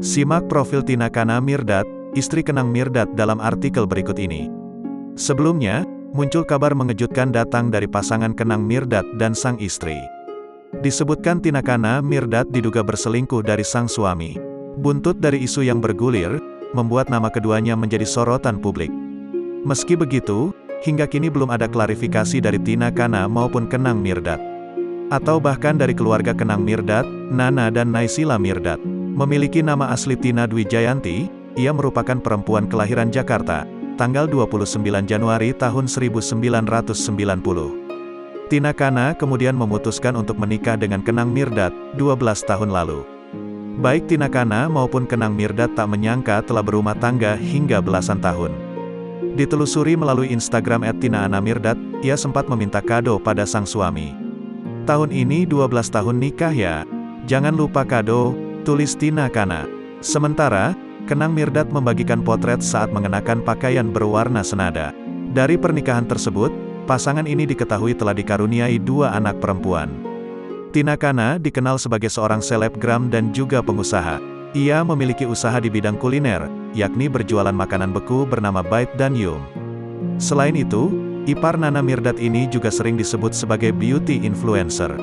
Simak profil Tina Kana Mirdad, istri Kenang Mirdad dalam artikel berikut ini. Sebelumnya, muncul kabar mengejutkan datang dari pasangan Kenang Mirdad dan sang istri. Disebutkan Tina Kana Mirdad diduga berselingkuh dari sang suami. Buntut dari isu yang bergulir, membuat nama keduanya menjadi sorotan publik. Meski begitu, hingga kini belum ada klarifikasi dari Tina Kana maupun Kenang Mirdad. Atau bahkan dari keluarga Kenang Mirdad, Nana dan Naysila Mirdad. Memiliki nama asli Tina Dwi Jayanti, ia merupakan perempuan kelahiran Jakarta, tanggal 29 Januari tahun 1990. Tina Kana kemudian memutuskan untuk menikah dengan Kenang Mirdad, 12 tahun lalu. Baik Tina Kana maupun Kenang Mirdad tak menyangka telah berumah tangga hingga belasan tahun. Ditelusuri melalui Instagram @tinaana_mirdad, ia sempat meminta kado pada sang suami. Tahun ini 12 tahun nikah ya? Jangan lupa kado, tulis Tina Kana. Sementara, Kenang Mirdad membagikan potret saat mengenakan pakaian berwarna senada. Dari pernikahan tersebut, pasangan ini diketahui telah dikaruniai 2 anak perempuan. Tina Kana dikenal sebagai seorang selebgram dan juga pengusaha. Ia memiliki usaha di bidang kuliner, yakni berjualan makanan beku bernama Bait dan Yum. Selain itu, ipar Nana Mirdad ini juga sering disebut sebagai beauty influencer.